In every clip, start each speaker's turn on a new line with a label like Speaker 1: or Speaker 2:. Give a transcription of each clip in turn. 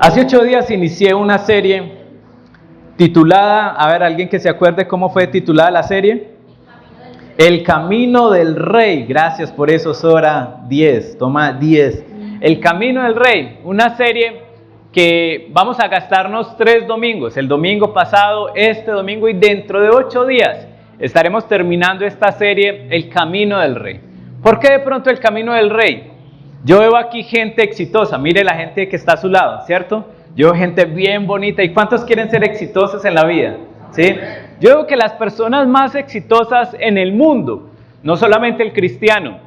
Speaker 1: Hace 8 días inicié una serie titulada, a ver, alguien que se acuerde cómo fue titulada la serie. El Camino del Rey. Gracias por eso, Sora. 10, toma 10. El Camino del Rey, una serie que vamos a gastarnos 3 domingos. El domingo pasado, este domingo y dentro de 8 días estaremos terminando esta serie, El Camino del Rey. ¿Por qué de pronto el Camino del Rey? Yo veo aquí gente exitosa, mire la gente que está a su lado, ¿cierto? Yo veo gente bien bonita. ¿Y cuántos quieren ser exitosos en la vida? ¿Sí? Yo veo que las personas más exitosas en el mundo, no solamente el cristiano,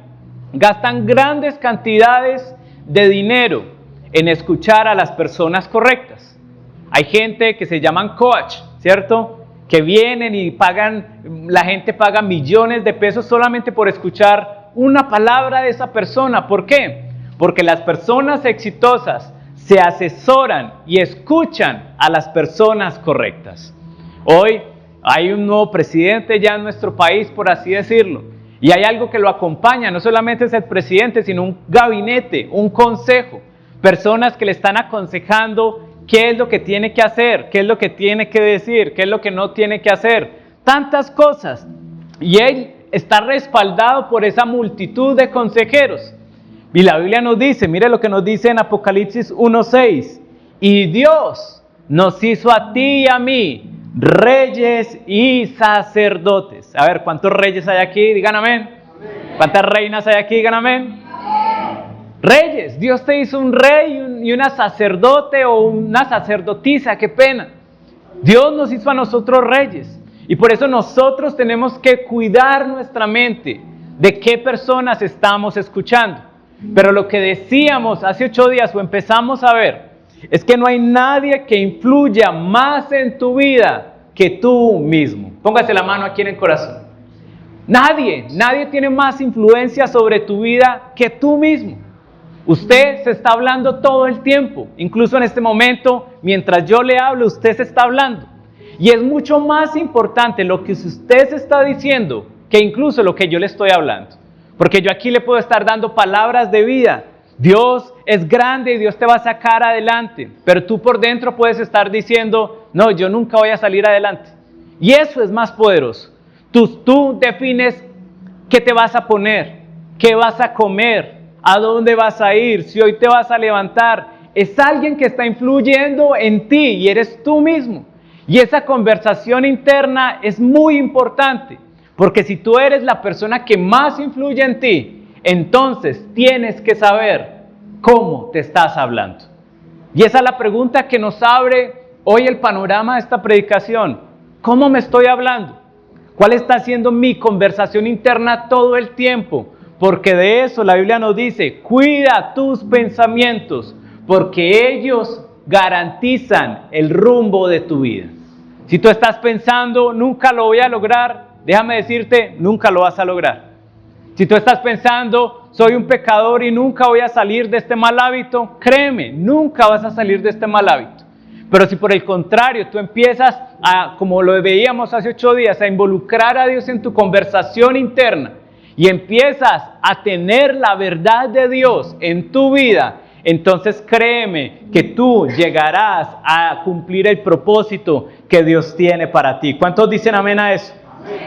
Speaker 1: gastan grandes cantidades de dinero en escuchar a las personas correctas. Hay gente que se llaman coach, ¿cierto? Que vienen y la gente paga millones de pesos solamente por escuchar una palabra de esa persona. ¿Por qué? Porque las personas exitosas se asesoran y escuchan a las personas correctas. Hoy hay un nuevo presidente ya en nuestro país, por así decirlo, y hay algo que lo acompaña. No solamente es el presidente, sino un gabinete, un consejo, personas que le están aconsejando qué es lo que tiene que hacer, qué es lo que tiene que decir, qué es lo que no tiene que hacer, tantas cosas, y él está respaldado por esa multitud de consejeros. Y la Biblia nos dice, mire lo que nos dice en Apocalipsis 1:6, y Dios nos hizo a ti y a mí reyes y sacerdotes. A ver, ¿cuántos reyes hay aquí? Digan amén. ¿Cuántas reinas hay aquí? Digan amén. Reyes, Dios te hizo un rey y una sacerdote o una sacerdotisa, qué pena. Dios nos hizo a nosotros reyes y por eso nosotros tenemos que cuidar nuestra mente de qué personas estamos escuchando. Pero lo que decíamos hace 8 días o empezamos a ver es que no hay nadie que influya más en tu vida que tú mismo. Póngase la mano aquí en el corazón. Nadie tiene más influencia sobre tu vida que tú mismo. Usted se está hablando todo el tiempo, incluso en este momento, mientras yo le hablo, usted se está hablando. Y es mucho más importante lo que usted se está diciendo que incluso lo que yo le estoy hablando. Porque yo aquí le puedo estar dando palabras de vida. Dios es grande y Dios te va a sacar adelante. Pero tú por dentro puedes estar diciendo, no, yo nunca voy a salir adelante. Y eso es más poderoso. Tú defines qué te vas a poner, qué vas a comer, a dónde vas a ir, si hoy te vas a levantar. Es alguien que está influyendo en ti y eres tú mismo. Y esa conversación interna es muy importante. Porque si tú eres la persona que más influye en ti, entonces tienes que saber cómo te estás hablando. Y esa es la pregunta que nos abre hoy el panorama de esta predicación. ¿Cómo me estoy hablando? ¿Cuál está siendo mi conversación interna todo el tiempo? Porque de eso la Biblia nos dice, cuida tus pensamientos, porque ellos garantizan el rumbo de tu vida. Si tú estás pensando, nunca lo voy a lograr, déjame decirte, nunca lo vas a lograr. Si tú estás pensando, soy un pecador y nunca voy a salir de este mal hábito, créeme, nunca vas a salir de este mal hábito. Pero si por el contrario tú empiezas a, como lo veíamos hace 8 días, a involucrar a Dios en tu conversación interna y empiezas a tener la verdad de Dios en tu vida, entonces créeme que tú llegarás a cumplir el propósito que Dios tiene para ti. ¿Cuántos dicen amén a eso?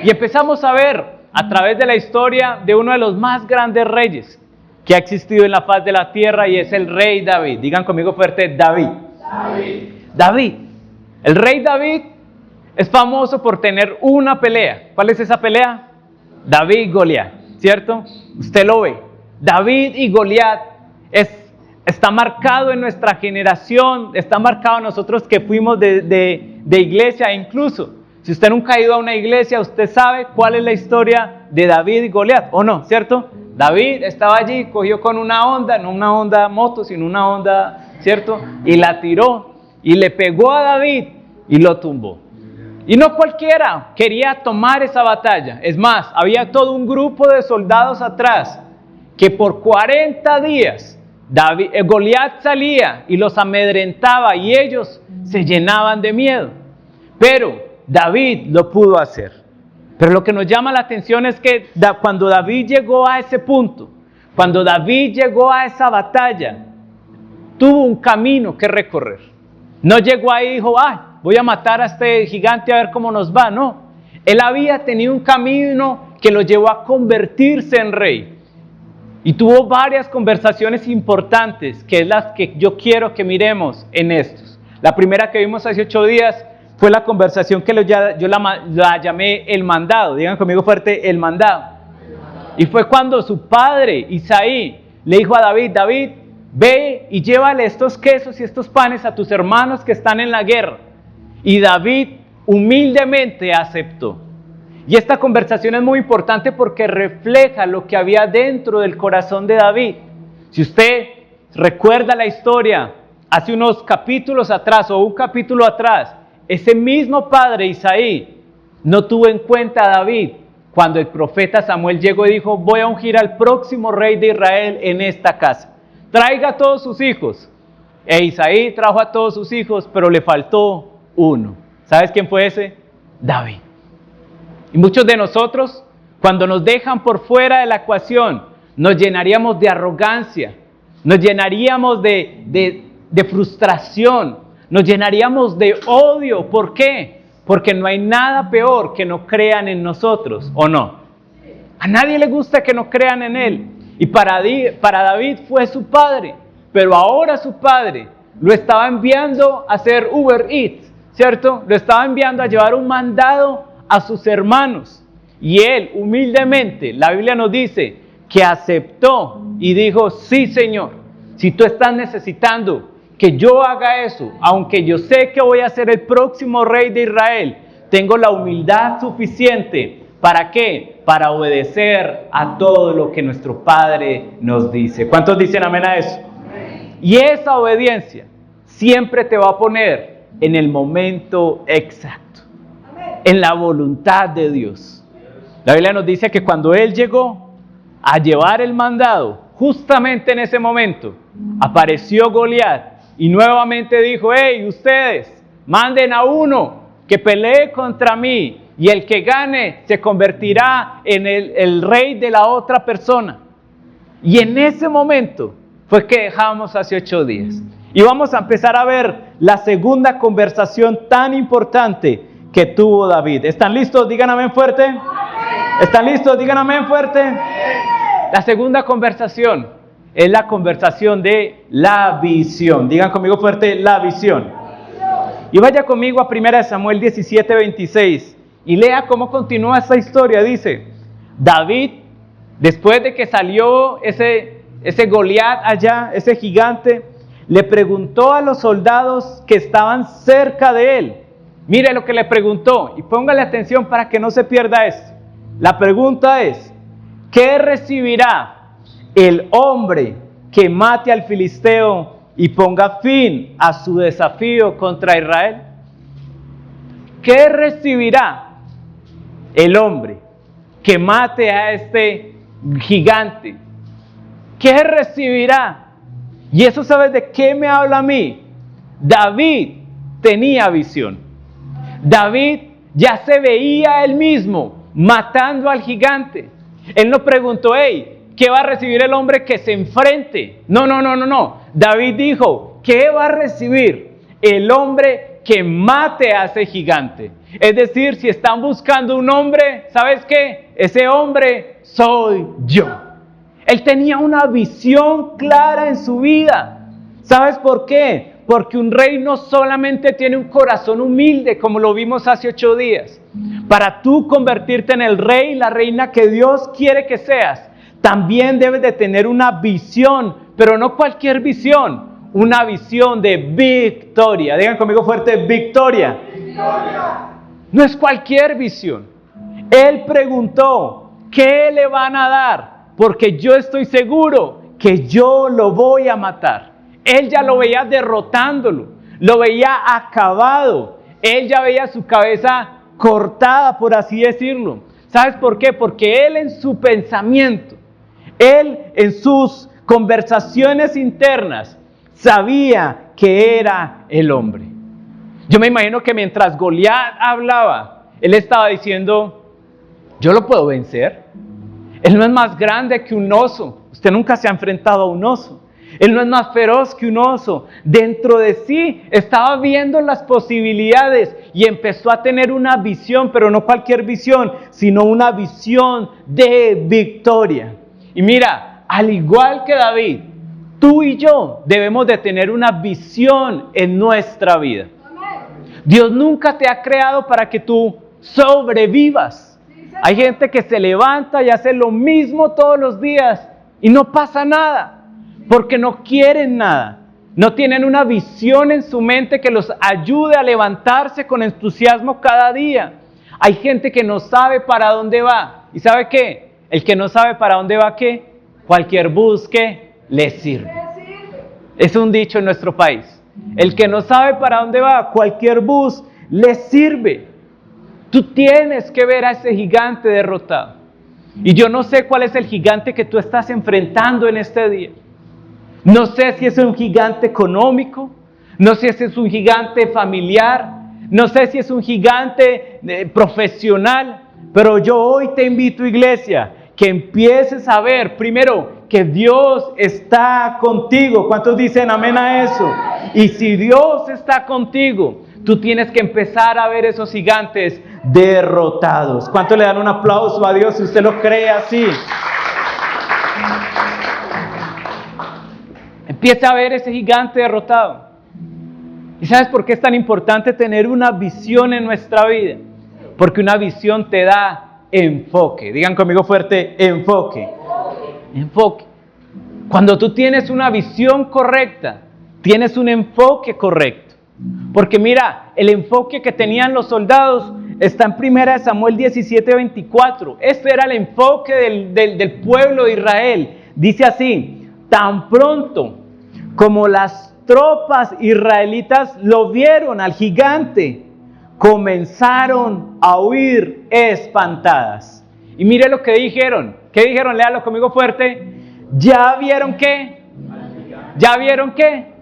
Speaker 1: Y empezamos a ver a través de la historia de uno de los más grandes reyes que ha existido en la faz de la tierra y es el rey David. Digan conmigo fuerte, David. David. El rey David es famoso por tener una pelea. ¿Cuál es esa pelea? David y Goliat, ¿cierto? Usted lo ve. David y Goliat está marcado en nuestra generación, está marcado en nosotros que fuimos de iglesia, incluso si usted nunca ha ido a una iglesia, usted sabe cuál es la historia de David y Goliat, ¿o no? ¿Cierto? David estaba allí, cogió con una honda, no una honda moto, sino una honda, ¿cierto? Y la tiró y le pegó a David y lo tumbó. Y no cualquiera quería tomar esa batalla. Es más, había todo un grupo de soldados atrás que por 40 días Goliat salía y los amedrentaba y ellos se llenaban de miedo. Pero David lo pudo hacer. Pero lo que nos llama la atención es que cuando David llegó a ese punto, cuando David llegó a esa batalla, tuvo un camino que recorrer. No llegó ahí y dijo, voy a matar a este gigante a ver cómo nos va. No, él había tenido un camino que lo llevó a convertirse en rey. Y tuvo varias conversaciones importantes, que es las que yo quiero que miremos en estos. La primera que vimos hace 8 días fue la conversación que yo la llamé el mandado. Digan conmigo fuerte, el mandado. Y fue cuando su padre, Isaí, le dijo a David, David, ve y llévale estos quesos y estos panes a tus hermanos que están en la guerra. Y David humildemente aceptó. Y esta conversación es muy importante porque refleja lo que había dentro del corazón de David. Si usted recuerda la historia, hace unos capítulos atrás o un capítulo atrás, ese mismo padre Isaí no tuvo en cuenta a David cuando el profeta Samuel llegó y dijo, voy a ungir al próximo rey de Israel en esta casa. Traiga a todos sus hijos. E Isaí trajo a todos sus hijos, pero le faltó uno. ¿Sabes quién fue ese? David. Y muchos de nosotros, cuando nos dejan por fuera de la ecuación, nos llenaríamos de arrogancia, nos llenaríamos de frustración, nos llenaríamos de odio. ¿Por qué? Porque no hay nada peor que no crean en nosotros, ¿o no? A nadie le gusta que no crean en él. Y para David fue su padre, pero ahora su padre lo estaba enviando a hacer Uber Eats, ¿cierto? Lo estaba enviando a llevar un mandado a sus hermanos. Y él humildemente, la Biblia nos dice, que aceptó y dijo, sí Señor, si tú estás necesitando que yo haga eso, aunque yo sé que voy a ser el próximo rey de Israel, tengo la humildad suficiente, ¿para qué? Para obedecer a todo lo que nuestro Padre nos dice. ¿Cuántos dicen amén a eso? Amén. Y esa obediencia siempre te va a poner en el momento exacto, amén, en la voluntad de Dios. La Biblia nos dice que cuando él llegó a llevar el mandado, justamente en ese momento apareció Goliat y nuevamente dijo, hey, ustedes, manden a uno que pelee contra mí y el que gane se convertirá en el rey de la otra persona. Y en ese momento fue que dejamos hace 8 días. Y vamos a empezar a ver la segunda conversación tan importante que tuvo David. ¿Están listos? Digan amén fuerte. ¿Están listos? Digan amén fuerte. La segunda conversación es la conversación de la visión. Digan conmigo fuerte, la visión. Y vaya conmigo a 1 Samuel 17:26 y lea cómo continúa esta historia. Dice, David, después de que salió ese Goliat allá, ese gigante, le preguntó a los soldados que estaban cerca de él. Mire lo que le preguntó y póngale atención para que no se pierda esto. La pregunta es, ¿qué recibirá el hombre que mate al filisteo y ponga fin a su desafío contra Israel? ¿Qué recibirá el hombre que mate a este gigante? ¿Qué recibirá? Y eso, ¿sabes de qué me habla a mí? David tenía visión. David ya se veía él mismo matando al gigante. Él no preguntó, hey, ¿qué va a recibir el hombre que se enfrente? No. David dijo, ¿qué va a recibir el hombre que mate a ese gigante? Es decir, si están buscando un hombre, ¿sabes qué? Ese hombre soy yo. Él tenía una visión clara en su vida. ¿Sabes por qué? Porque un rey no solamente tiene un corazón humilde, como lo vimos hace 8 días. Para tú convertirte en el rey, la reina que Dios quiere que seas, también debes de tener una visión, pero no cualquier visión, una visión de victoria. Digan conmigo fuerte, victoria. Victoria. No es cualquier visión. Él preguntó, ¿qué le van a dar? Porque yo estoy seguro que yo lo voy a matar. Él ya lo veía derrotándolo, lo veía acabado, él ya veía su cabeza cortada, por así decirlo. ¿Sabes por qué? Porque él en su pensamiento, él en sus conversaciones internas, sabía que era el hombre. Yo me imagino que mientras Goliat hablaba, él estaba diciendo, yo lo puedo vencer. Él no es más grande que un oso. Usted nunca se ha enfrentado a un oso. Él no es más feroz que un oso. Dentro de sí estaba viendo las posibilidades y empezó a tener una visión, pero no cualquier visión, sino una visión de victoria. Y mira, al igual que David, tú y yo debemos de tener una visión en nuestra vida. Dios nunca te ha creado para que tú sobrevivas. Hay gente que se levanta y hace lo mismo todos los días y no pasa nada. Porque no quieren nada, no tienen una visión en su mente que los ayude a levantarse con entusiasmo cada día. Hay gente que no sabe para dónde va. ¿Y sabe qué? El que no sabe para dónde va, ¿qué? Cualquier bus que le sirve. Es un dicho en nuestro país. El que no sabe para dónde va, cualquier bus le sirve. Tú tienes que ver a ese gigante derrotado. Y yo no sé cuál es el gigante que tú estás enfrentando en este día. No sé si es un gigante económico, no sé si es un gigante familiar, no sé si es un gigante profesional, pero yo hoy te invito, iglesia, que empieces a ver primero que Dios está contigo. ¿Cuántos dicen amén a eso? Y si Dios está contigo, tú tienes que empezar a ver esos gigantes derrotados. ¿Cuántos le dan un aplauso a Dios si usted lo cree así? Empieza a ver ese gigante derrotado. ¿Y sabes por qué es tan importante tener una visión en nuestra vida? Porque una visión te da enfoque. Digan conmigo fuerte, enfoque. Enfoque. Cuando tú tienes una visión correcta, tienes un enfoque correcto. Porque mira, el enfoque que tenían los soldados está en 1 Samuel 17:24. Este era el enfoque del pueblo de Israel. Dice así: tan pronto como las tropas israelitas lo vieron al gigante, comenzaron a huir espantadas. Y mire lo que dijeron. ¿Qué dijeron? Léalo conmigo fuerte. ¿Ya vieron qué? ¿Ya vieron qué?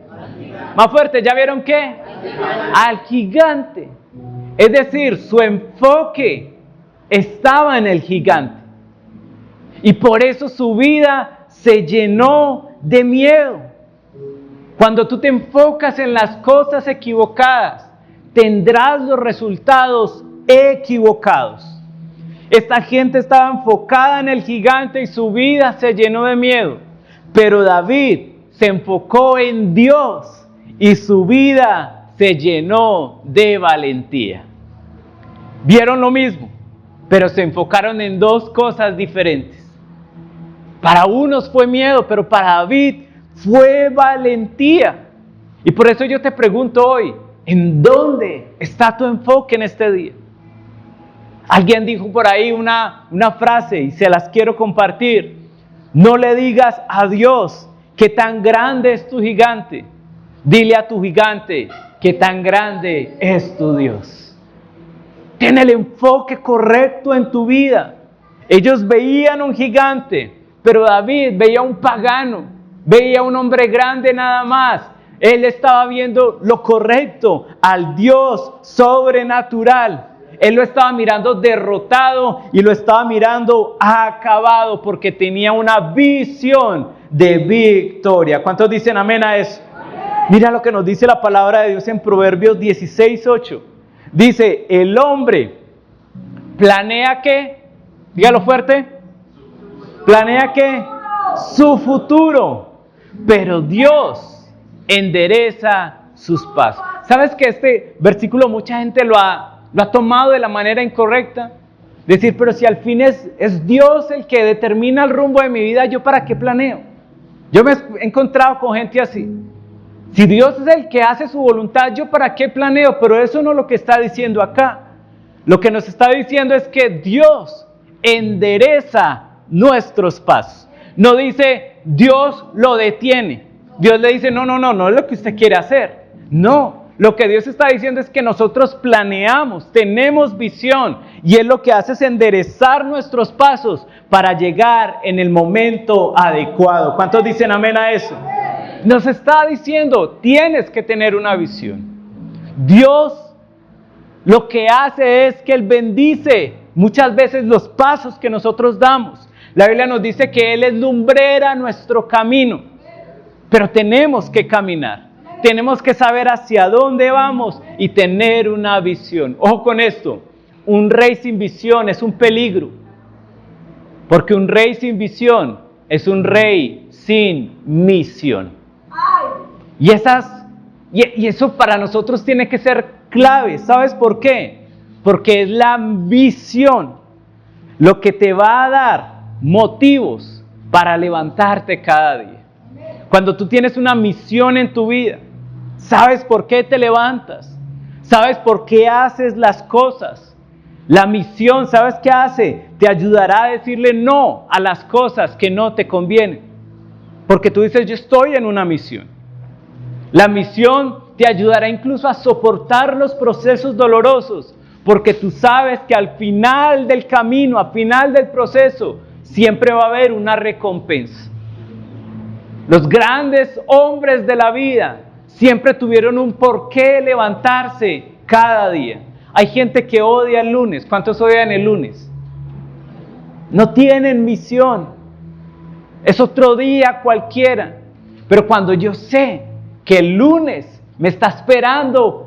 Speaker 1: Más fuerte, ¿ya vieron qué? Al gigante. Es decir, su enfoque estaba en el gigante. Y por eso su vida se llenó de miedo. Cuando tú te enfocas en las cosas equivocadas, tendrás los resultados equivocados. Esta gente estaba enfocada en el gigante y su vida se llenó de miedo. Pero David se enfocó en Dios y su vida se llenó de valentía. Vieron lo mismo, pero se enfocaron en dos cosas diferentes. Para unos fue miedo, pero para David fue valentía. Y por eso yo te pregunto hoy, ¿en dónde está tu enfoque en este día? Alguien dijo por ahí una frase y se las quiero compartir. No le digas a Dios qué tan grande es tu gigante. Dile a tu gigante qué tan grande es tu Dios. Ten el enfoque correcto en tu vida. Ellos veían un gigante, pero David veía un pagano, veía un hombre grande nada más. Él estaba viendo lo correcto, al Dios sobrenatural. Él lo estaba mirando derrotado y lo estaba mirando acabado porque tenía una visión de victoria. ¿Cuántos dicen amén a eso? Amén. Mira lo que nos dice la palabra de Dios en Proverbios 16:8. Dice, el hombre planea ¿qué? Dígalo fuerte. Planea ¿qué? Su futuro. Pero Dios endereza sus pasos. ¿Sabes que este versículo mucha gente lo ha tomado de la manera incorrecta? Decir, pero si al fin es Dios el que determina el rumbo de mi vida, ¿yo para qué planeo? Yo me he encontrado con gente así. Si Dios es el que hace su voluntad, ¿yo para qué planeo? Pero eso no es lo que está diciendo acá. Lo que nos está diciendo es que Dios endereza nuestros pasos. No dice, Dios lo detiene. Dios le dice, no es lo que usted quiere hacer. No. Lo que Dios está diciendo es que nosotros planeamos, tenemos visión y Él lo que hace es enderezar nuestros pasos para llegar en el momento adecuado. ¿Cuántos dicen amén a eso? Nos está diciendo, tienes que tener una visión. Dios lo que hace es que Él bendice muchas veces los pasos que nosotros damos. La Biblia nos dice que Él es lumbrera nuestro camino. pero tenemos que caminar. Tenemos que saber hacia dónde vamos y tener una visión. Ojo con esto, un rey sin visión es un peligro, porque un rey sin visión es un rey sin misión. Y eso para nosotros tiene que ser clave. ¿Sabes por qué? Porque es la visión lo que te va a dar motivos para levantarte cada día. Cuando tú tienes una misión en tu vida, sabes por qué te levantas, sabes por qué haces las cosas. La misión, ¿sabes qué hace? Te ayudará a decirle no a las cosas que no te convienen. Porque tú dices, yo estoy en una misión. La misión te ayudará incluso a soportar los procesos dolorosos, porque tú sabes que al final del camino, al final del proceso, siempre va a haber una recompensa. Los grandes hombres de la vida siempre tuvieron un porqué levantarse cada día. Hay gente que odia el lunes. ¿Cuántos odian el lunes? No tienen misión. Es otro día cualquiera. Pero cuando yo sé que el lunes me está esperando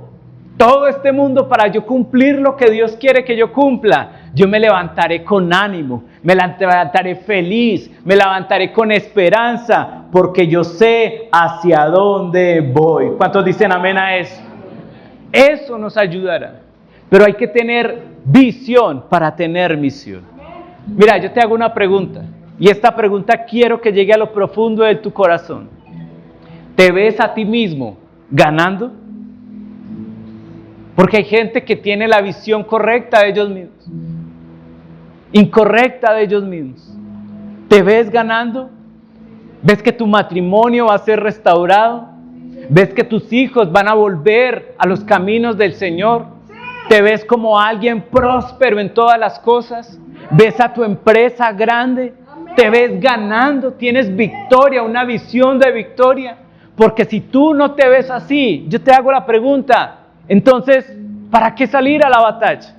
Speaker 1: todo este mundo para yo cumplir lo que Dios quiere que yo cumpla, yo me levantaré con ánimo, me levantaré feliz, me levantaré con esperanza, porque yo sé hacia dónde voy. ¿Cuántos dicen amén a eso? Eso nos ayudará. Pero hay que tener visión para tener misión. Mira, yo te hago una pregunta, y esta pregunta quiero que llegue a lo profundo de tu corazón. ¿Te ves a ti mismo ganando? Porque hay gente que tiene la visión correcta de ellos mismos, incorrecta de ellos mismos. ¿Te ves ganando? ¿Ves que tu matrimonio va a ser restaurado? ¿Ves que tus hijos van a volver a los caminos del Señor? ¿Te ves como alguien próspero en todas las cosas? ¿Ves a tu empresa grande? ¿Te ves ganando? ¿Tienes victoria, una visión de victoria? Porque si tú no te ves así, yo te hago la pregunta, entonces, ¿para qué salir a la batalla?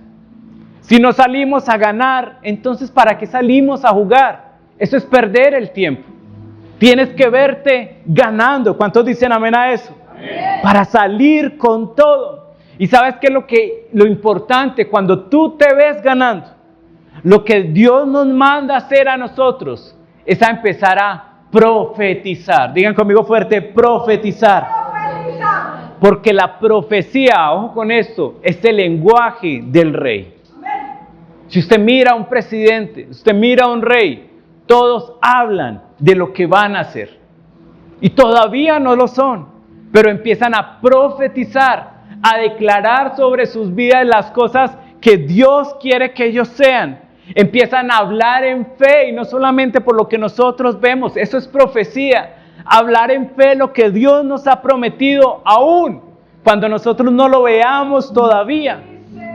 Speaker 1: Si no salimos a ganar, entonces ¿para qué salimos a jugar? Eso es perder el tiempo. Tienes que verte ganando. ¿Cuántos dicen amén a eso? Amén. Para salir con todo. Y ¿sabes qué es lo importante? Cuando tú te ves ganando, lo que Dios nos manda hacer a nosotros es a empezar a profetizar. Digan conmigo fuerte, profetizar. Porque la profecía, ojo con esto, es el lenguaje del rey. Si usted mira a un presidente, usted mira a un rey, todos hablan de lo que van a hacer. Y todavía no lo son, pero empiezan a profetizar, a declarar sobre sus vidas las cosas que Dios quiere que ellos sean. Empiezan a hablar en fe y no solamente por lo que nosotros vemos, eso es profecía. Hablar en fe lo que Dios nos ha prometido aún cuando nosotros no lo veamos todavía.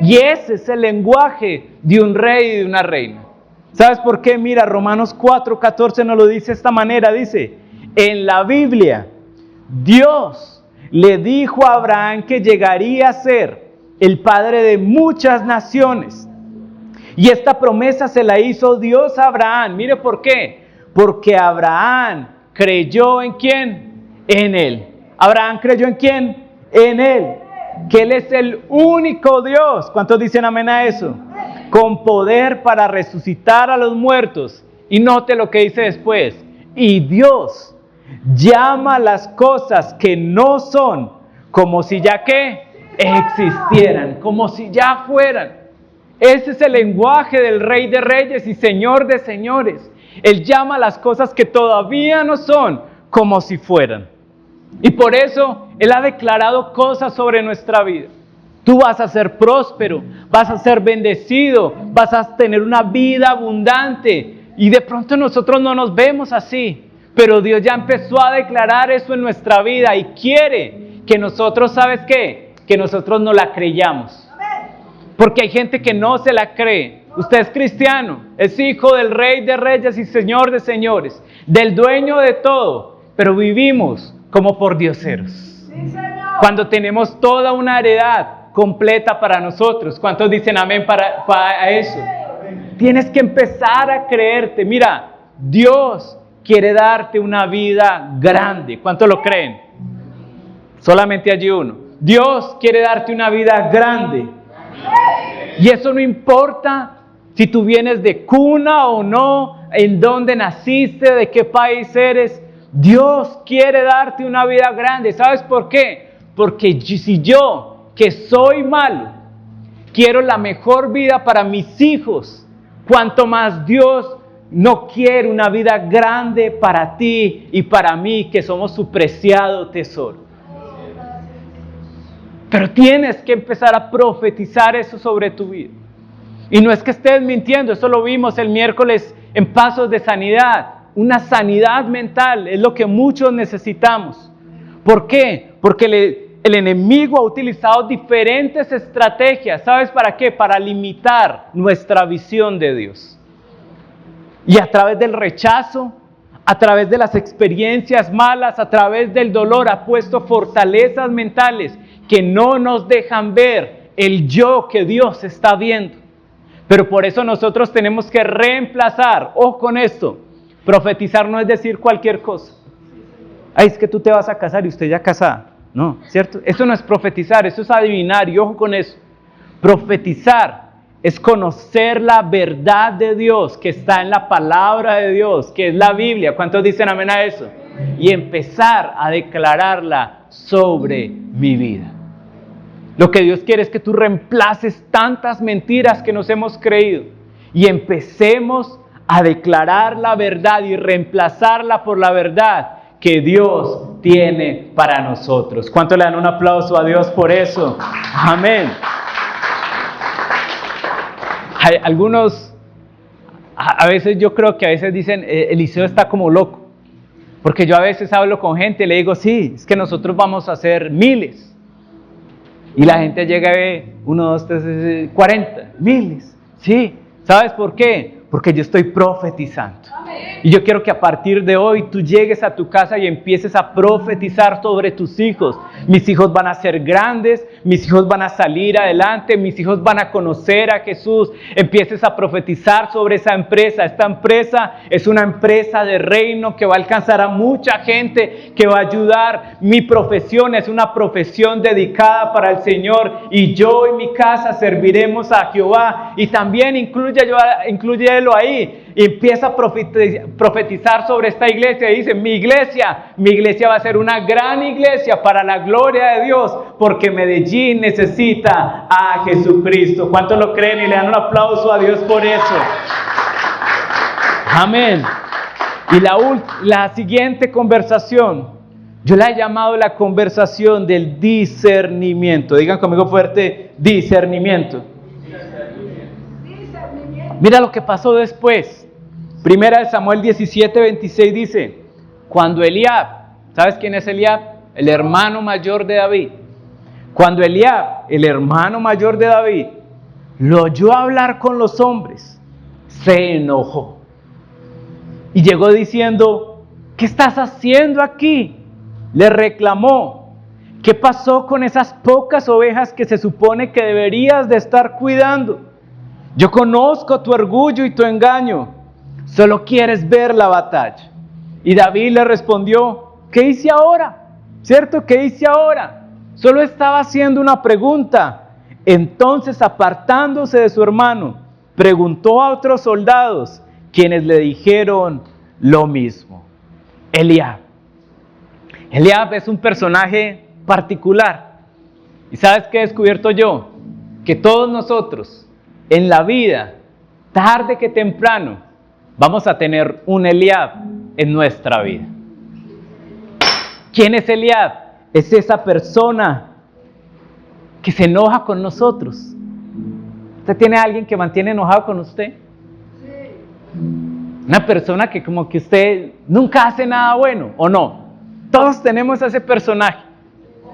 Speaker 1: Y ese es el lenguaje de un rey y de una reina. ¿Sabes por qué? Mira, Romanos 4:14 nos lo dice de esta manera. Dice, en la Biblia, Dios le dijo a Abraham que llegaría a ser el padre de muchas naciones. Y esta promesa se la hizo Dios a Abraham. Mire por qué. Porque Abraham creyó ¿en quién? En Él. ¿Abraham creyó en quién? En Él. Que Él es el único Dios. ¿Cuántos dicen amén a eso? Con poder para resucitar a los muertos. Y note lo que dice después. Y Dios llama las cosas que no son como si ya que existieran, como si ya fueran. Ese es el lenguaje del Rey de Reyes y Señor de Señores. Él llama las cosas que todavía no son como si fueran. Y por eso Él ha declarado cosas sobre nuestra vida. Tú vas a ser próspero, vas a ser bendecido, vas a tener una vida abundante. Y de pronto nosotros no nos vemos así, pero Dios ya empezó a declarar eso en nuestra vida y quiere que nosotros, ¿sabes qué? Que nosotros no la creyamos. Porque hay gente que no se la cree. Usted es cristiano, es hijo del Rey de Reyes y Señor de Señores, del dueño de todo, pero vivimos como por dioseros. Sí, cuando tenemos toda una heredad completa para nosotros. ¿Cuántos dicen amén para eso? Tienes que empezar a creerte. Mira, Dios quiere darte una vida grande. ¿Cuánto lo creen? Solamente allí uno. Dios quiere darte una vida grande. Y eso no importa si tú vienes de cuna o no, en dónde naciste, de qué país eres. Dios quiere darte una vida grande. ¿Sabes por qué? Porque si yo, que soy malo, quiero la mejor vida para mis hijos, cuanto más Dios no quiere una vida grande para ti y para mí, que somos su preciado tesoro. Pero tienes que empezar a profetizar eso sobre tu vida. Y no es que estés mintiendo, eso lo vimos el miércoles en Pasos de Sanidad. Una sanidad mental es lo que muchos necesitamos. ¿Por qué? Porque el enemigo ha utilizado diferentes estrategias. ¿Sabes para qué? Para limitar nuestra visión de Dios. Y a través del rechazo, a través de las experiencias malas, a través del dolor, ha puesto fortalezas mentales que no nos dejan ver el yo que Dios está viendo. Pero por eso nosotros tenemos que reemplazar, ojo con esto, profetizar no es decir cualquier cosa. Ay, es que tú te vas a casar y usted ya casada. No, ¿cierto? Eso no es profetizar, eso es adivinar, y ojo con eso. Profetizar es conocer la verdad de Dios que está en la palabra de Dios, que es la Biblia. ¿Cuántos dicen amén a eso? Y empezar a declararla sobre mi vida. Lo que Dios quiere es que tú reemplaces tantas mentiras que nos hemos creído y empecemos a declarar la verdad y reemplazarla por la verdad que Dios tiene para nosotros. ¿Cuánto le dan un aplauso a Dios por eso? Amén. Hay algunos, a veces yo creo que a veces dicen, Eliseo está como loco. Porque yo a veces hablo con gente y le digo, sí, es que nosotros vamos a hacer miles. Y la gente llega y ve 1, 2, 3, 40, miles. Sí, ¿sabes por qué? Porque yo estoy profetizando. Y yo quiero que a partir de hoy tú llegues a tu casa y empieces a profetizar sobre tus hijos. Mis hijos van a ser grandes, mis hijos van a salir adelante, mis hijos van a conocer a Jesús. Empieces a profetizar sobre esa empresa. Esta empresa es una empresa de reino que va a alcanzar a mucha gente, que va a ayudar. Mi profesión es una profesión dedicada para el Señor y yo y mi casa serviremos a Jehová. Y también inclúyelo ahí. Y empieza a profetizar sobre esta iglesia y dice, mi iglesia va a ser una gran iglesia para la gloria de Dios, porque Medellín necesita a Jesucristo. ¿Cuántos lo creen y le dan un aplauso a Dios por eso? Amén. Y la siguiente conversación, yo la he llamado la conversación del discernimiento. Digan conmigo fuerte, discernimiento. Mira lo que pasó después. Primera de Samuel 17:26 dice, cuando Eliab, ¿sabes quién es Eliab? El hermano mayor de David. Cuando Eliab, el hermano mayor de David, lo oyó hablar con los hombres, se enojó. Y llegó diciendo, ¿qué estás haciendo aquí? Le reclamó, ¿qué pasó con esas pocas ovejas que se supone que deberías de estar cuidando? Yo conozco tu orgullo y tu engaño. Solo quieres ver la batalla. Y David le respondió, ¿qué hice ahora? ¿Cierto? ¿Qué hice ahora? Solo estaba haciendo una pregunta. Entonces, apartándose de su hermano, preguntó a otros soldados, quienes le dijeron lo mismo. Eliab. Eliab es un personaje particular. ¿Y sabes qué he descubierto yo? Que todos nosotros, en la vida, tarde que temprano, vamos a tener un Eliab en nuestra vida. ¿Quién es Eliab? Es esa persona que se enoja con nosotros. ¿Usted tiene a alguien que mantiene enojado con usted? Una persona que como que usted nunca hace nada bueno, ¿o no? Todos tenemos a ese personaje.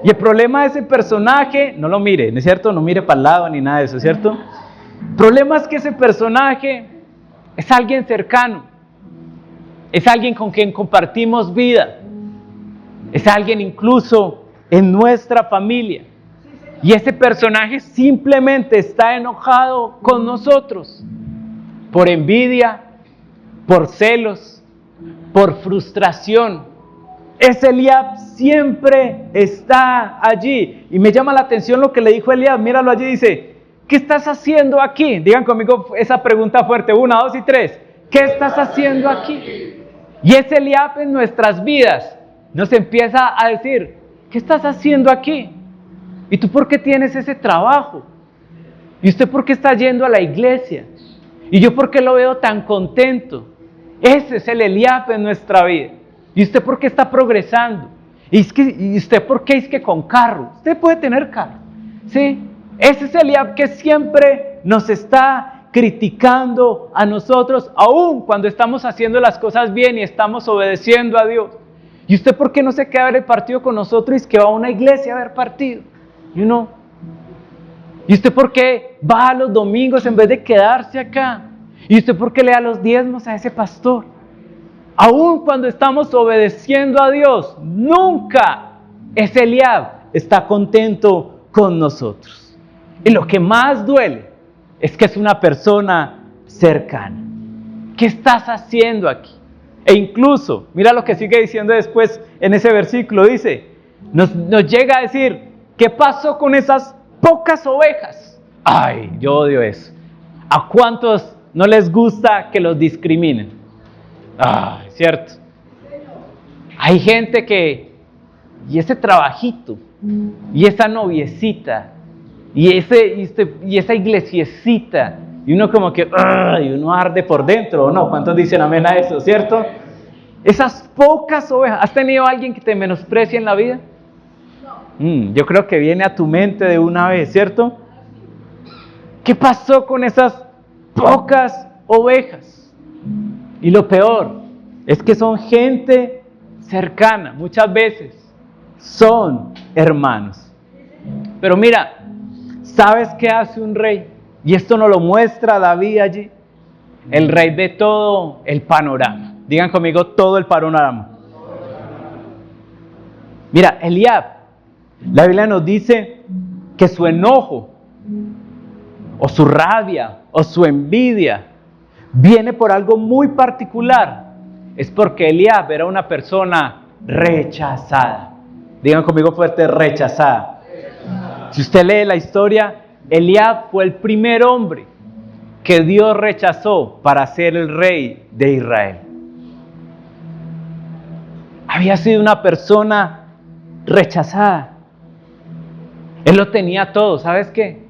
Speaker 1: Y el problema de ese personaje, no lo mire, ¿no es cierto? No mire para el lado ni nada de eso, ¿cierto? El problema es que ese personaje es alguien cercano, es alguien con quien compartimos vida, es alguien incluso en nuestra familia. Y ese personaje simplemente está enojado con nosotros, por envidia, por celos, por frustración. Ese Eliab siempre está allí. Y me llama la atención lo que le dijo Eliab. Míralo allí, dice, ¿qué estás haciendo aquí? Digan conmigo esa pregunta fuerte, 1, 2 y 3. ¿Qué estás haciendo aquí? Y ese Eliab en nuestras vidas nos empieza a decir, ¿qué estás haciendo aquí? ¿Y tú por qué tienes ese trabajo? ¿Y usted por qué está yendo a la iglesia? ¿Y yo por qué lo veo tan contento? Ese es el Eliab en nuestra vida. ¿Y usted por qué está progresando? ¿Y usted por qué es que con carro? Usted puede tener carro, ¿sí? Ese es el Eliab que siempre nos está criticando a nosotros, aun cuando estamos haciendo las cosas bien y estamos obedeciendo a Dios. ¿Y usted por qué no se queda a ver el partido con nosotros y es que va a una iglesia a ver partido? ¿Y usted por qué va a los domingos en vez de quedarse acá? ¿Y usted por qué le da los diezmos a ese pastor? Aun cuando estamos obedeciendo a Dios, nunca ese Eliab está contento con nosotros. Y lo que más duele es que es una persona cercana. ¿Qué estás haciendo aquí? E incluso, mira lo que sigue diciendo después en ese versículo, dice, nos llega a decir, ¿qué pasó con esas pocas ovejas? Ay, yo odio eso. ¿A cuántos no les gusta que los discriminen? Ay, cierto. Hay gente que, y ese trabajito, y esa noviecita, y esa iglesiecita, y uno como que, y uno arde por dentro, ¿o no? ¿Cuántos dicen amén a eso, cierto? Esas pocas ovejas. ¿Has tenido alguien que te menosprecie en la vida? Yo creo que viene a tu mente de una vez, ¿cierto? ¿Qué pasó con esas pocas ovejas? Y lo peor es que son gente cercana, muchas veces son hermanos. Pero mira, ¿sabes qué hace un rey? Y esto nos lo muestra David allí. El rey ve todo el panorama. Digan conmigo, todo el panorama. Mira, Eliab, la Biblia nos dice que su enojo, o su rabia, o su envidia, viene por algo muy particular. Es porque Eliab era una persona rechazada. Digan conmigo fuerte, rechazada. Si usted lee la historia, Eliab fue el primer hombre que Dios rechazó para ser el rey de Israel. Había sido una persona rechazada. Él lo tenía todo, ¿sabes qué?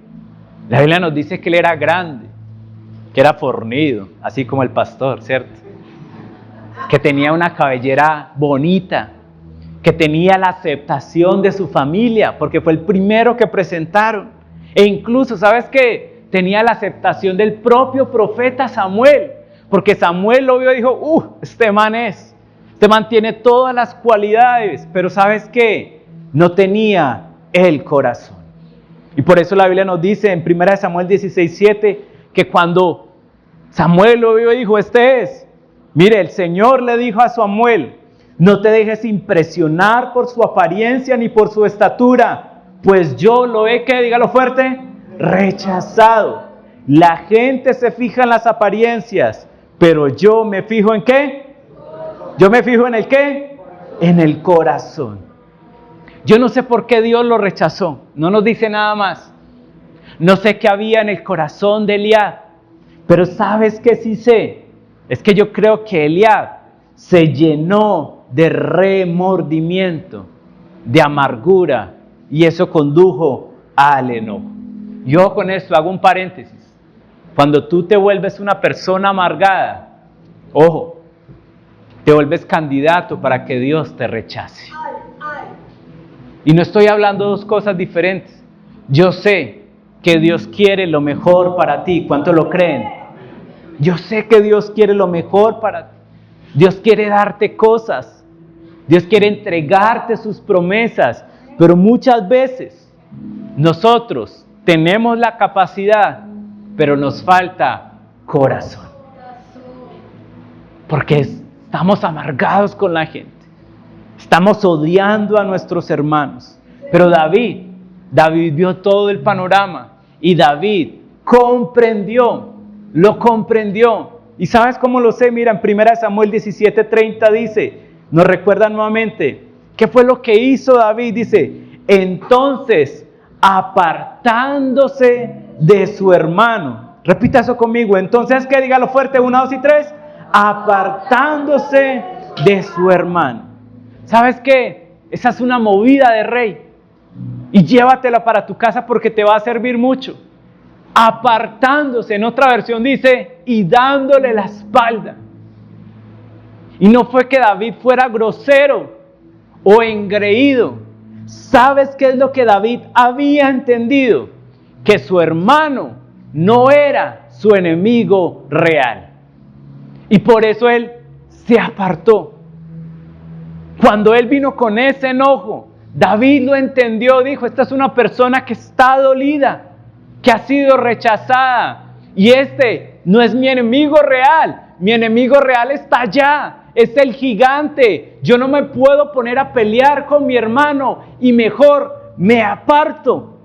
Speaker 1: La Biblia nos dice que él era grande, que era fornido, así como el pastor, ¿cierto? Que tenía una cabellera bonita, que tenía la aceptación de su familia, porque fue el primero que presentaron. E incluso, ¿sabes qué? Tenía la aceptación del propio profeta Samuel, porque Samuel lo vio y dijo, este man tiene todas las cualidades, pero ¿sabes qué? No tenía el corazón. Y por eso la Biblia nos dice en 1 Samuel 16:7, que cuando Samuel lo vio y dijo, mire, el Señor le dijo a Samuel, no te dejes impresionar por su apariencia ni por su estatura, pues yo lo he, ¿qué? Dígalo fuerte, rechazado. La gente se fija en las apariencias, pero yo me fijo ¿en qué? Yo me fijo en el ¿qué? En el corazón. Yo no sé por qué Dios lo rechazó, no nos dice nada más. No sé qué había en el corazón de Eliab, pero ¿sabes qué sí sé? Es que yo creo que Eliab se llenó de remordimiento, de amargura, y eso condujo al enojo. Yo con esto hago un paréntesis. Cuando tú te vuelves una persona amargada, ojo, te vuelves candidato para que Dios te rechace. Y no estoy hablando de dos cosas diferentes. Yo sé que Dios quiere lo mejor para ti. ¿Cuántos lo creen? Yo sé que Dios quiere lo mejor para ti. Dios quiere darte cosas. Dios quiere entregarte sus promesas. Pero muchas veces nosotros tenemos la capacidad, pero nos falta corazón. Porque estamos amargados con la gente. Estamos odiando a nuestros hermanos. Pero David vio todo el panorama. Y David lo comprendió. ¿Y sabes cómo lo sé? Mira, en 1 Samuel 17:30 dice, nos recuerda nuevamente, ¿qué fue lo que hizo David? Dice, entonces, apartándose de su hermano. Repita eso conmigo. Entonces, ¿qué? Dígalo fuerte, 1, 2 y 3. Apartándose de su hermano. ¿Sabes qué? Esa es una movida de rey. Y llévatela para tu casa porque te va a servir mucho. Apartándose, en otra versión dice, y dándole la espalda. Y no fue que David fuera grosero o engreído. ¿Sabes qué es lo que David había entendido? Que su hermano no era su enemigo real. Y por eso él se apartó. Cuando él vino con ese enojo, David lo entendió, dijo, esta es una persona que está dolida, que ha sido rechazada. Y este no es mi enemigo real, mi enemigo real está allá, es el gigante. Yo no me puedo poner a pelear con mi hermano y mejor me aparto.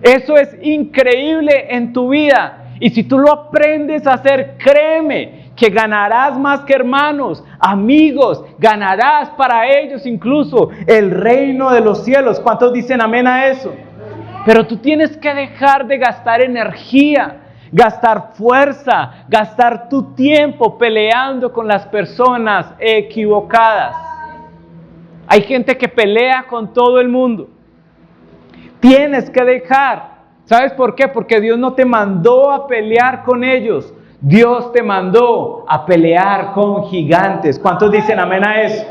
Speaker 1: Eso es increíble en tu vida. Y si tú lo aprendes a hacer, créeme que ganarás más que hermanos, amigos, ganarás para ellos incluso el reino de los cielos. ¿Cuántos dicen amén a eso? Pero tú tienes que dejar de gastar energía, gastar fuerza, gastar tu tiempo peleando con las personas equivocadas. Hay gente que pelea con todo el mundo. Tienes que dejar. ¿Sabes por qué? Porque Dios no te mandó a pelear con ellos. Dios te mandó a pelear con gigantes. ¿Cuántos dicen amén a eso?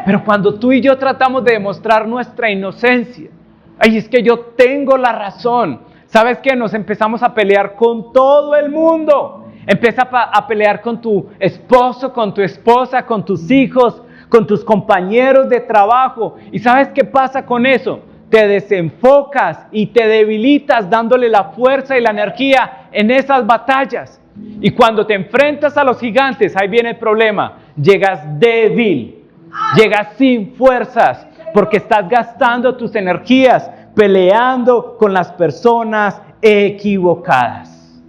Speaker 1: Pero cuando tú y yo tratamos de demostrar nuestra inocencia, ay, es que yo tengo la razón. ¿Sabes qué? Nos empezamos a pelear con todo el mundo. Empieza a pelear con tu esposo, con tu esposa, con tus hijos, con tus compañeros de trabajo. ¿Y sabes qué pasa con eso? Te desenfocas y te debilitas dándole la fuerza y la energía en esas batallas. Y cuando te enfrentas a los gigantes, ahí viene el problema. Llegas débil, llegas sin fuerzas, porque estás gastando tus energías peleando con las personas equivocadas.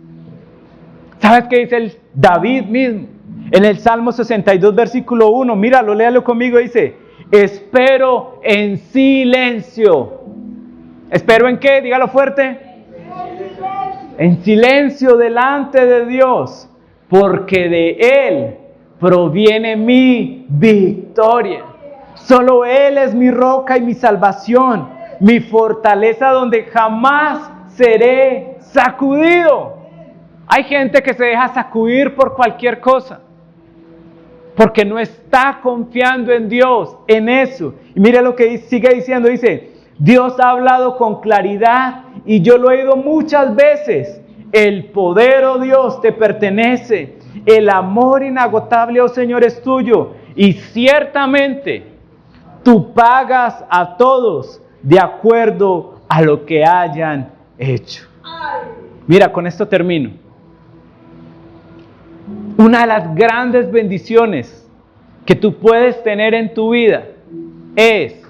Speaker 1: ¿Sabes qué dice el David mismo? En el Salmo 62, versículo 1, míralo, léalo conmigo, dice, espero en silencio. ¿Espero en qué? Dígalo fuerte. En silencio delante de Dios, porque de Él proviene mi victoria. Solo Él es mi roca y mi salvación, mi fortaleza donde jamás seré sacudido. Hay gente que se deja sacudir por cualquier cosa, porque no está confiando en Dios, en eso. Y mire lo que sigue diciendo, dice, Dios ha hablado con claridad y yo lo he oído muchas veces. El poder, oh Dios, te pertenece. El amor inagotable, oh Señor, es tuyo. Y ciertamente tú pagas a todos de acuerdo a lo que hayan hecho. Mira, con esto termino. Una de las grandes bendiciones que tú puedes tener en tu vida es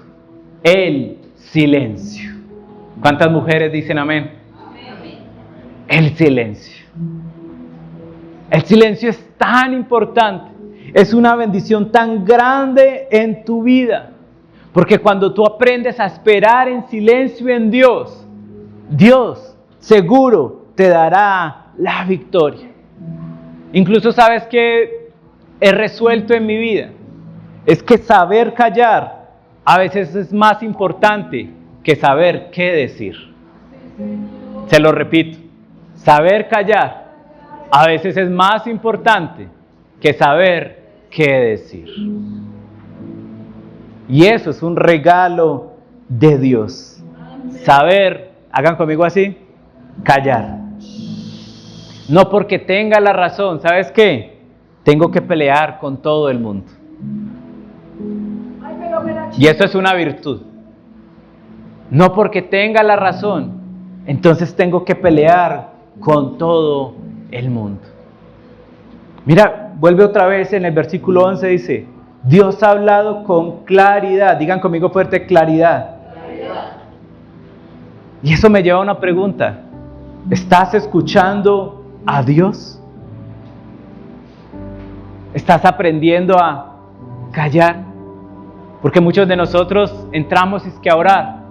Speaker 1: el silencio. ¿Cuántas mujeres dicen amén? El silencio. El silencio es tan importante. Es una bendición tan grande en tu vida. Porque cuando tú aprendes a esperar en silencio en Dios, Dios seguro te dará la victoria. Incluso sabes que he resuelto en mi vida. Es que saber callar a veces es más importante que saber qué decir. Se lo repito. Saber callar a veces es más importante que saber qué decir. Y eso es un regalo de Dios. Saber, hagan conmigo así, callar. No porque tenga la razón, ¿sabes qué? Tengo que pelear con todo el mundo. Y eso es una virtud. No porque tenga la razón, entonces tengo que pelear con todo el mundo. Mira, vuelve otra vez en el versículo 11, dice, Dios ha hablado con claridad. Digan conmigo fuerte, claridad. Y eso me lleva a una pregunta. ¿Estás escuchando a Dios? ¿Estás aprendiendo a callar? Porque muchos de nosotros entramos a orar.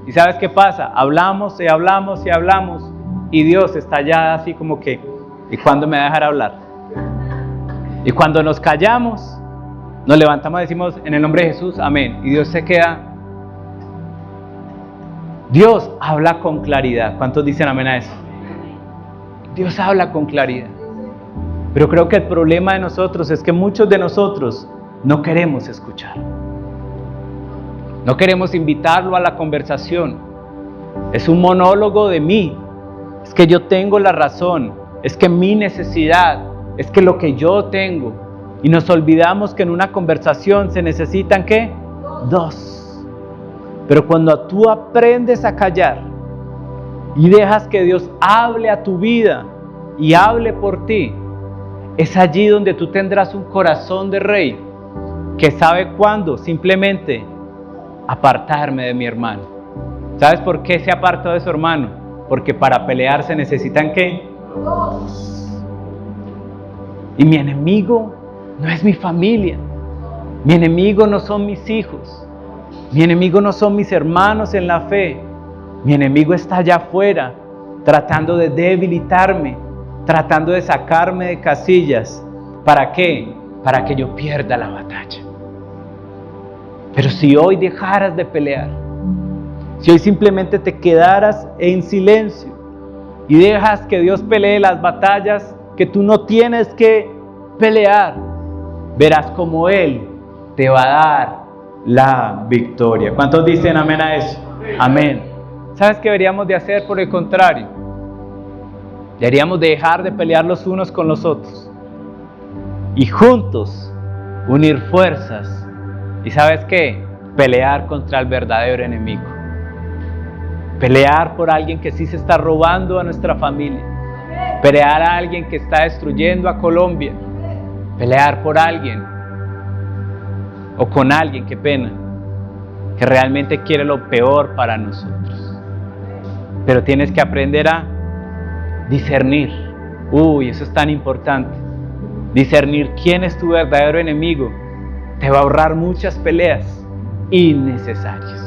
Speaker 1: ¿Y sabes qué pasa? Hablamos y hablamos y hablamos. Y Dios está ya así como que, ¿y cuándo me va a dejar hablar? Y cuando nos callamos, nos levantamos y decimos, en el nombre de Jesús, amén. Y Dios se queda. Dios habla con claridad. ¿Cuántos dicen amén a eso? Dios habla con claridad. Pero creo que el problema de nosotros es que muchos de nosotros no queremos escuchar. No queremos invitarlo a la conversación. Es un monólogo de mí. Es que yo tengo la razón. Es que mi necesidad. Es que lo que yo tengo. Y nos olvidamos que en una conversación se necesitan, ¿qué? Dos. Pero cuando tú aprendes a callar y dejas que Dios hable a tu vida y hable por ti, es allí donde tú tendrás un corazón de rey que sabe cuándo simplemente apartarme de mi hermano. ¿Sabes por qué se apartó de su hermano? Porque para pelear se necesitan, ¿qué? Dos. Y mi enemigo no es mi familia. Mi enemigo no son mis hijos. Mi enemigo no son mis hermanos en la fe. Mi enemigo está allá afuera, tratando de debilitarme, tratando de sacarme de casillas. ¿Para qué? Para que yo pierda la batalla. Pero si hoy dejaras de pelear, si hoy simplemente te quedaras en silencio y dejas que Dios pelee las batallas que tú no tienes que pelear, verás como Él te va a dar la victoria. ¿Cuántos dicen amén a eso? Amén. ¿Sabes qué deberíamos de hacer por el contrario? Deberíamos de dejar de pelear los unos con los otros y juntos unir fuerzas. ¿Y sabes qué? Pelear contra el verdadero enemigo. Pelear por alguien que sí se está robando a nuestra familia. Pelear a alguien que está destruyendo a Colombia. Pelear por alguien o con alguien, qué pena, que realmente quiere lo peor para nosotros. Pero tienes que aprender a discernir. Eso es tan importante. Discernir quién es tu verdadero enemigo te va a ahorrar muchas peleas innecesarias.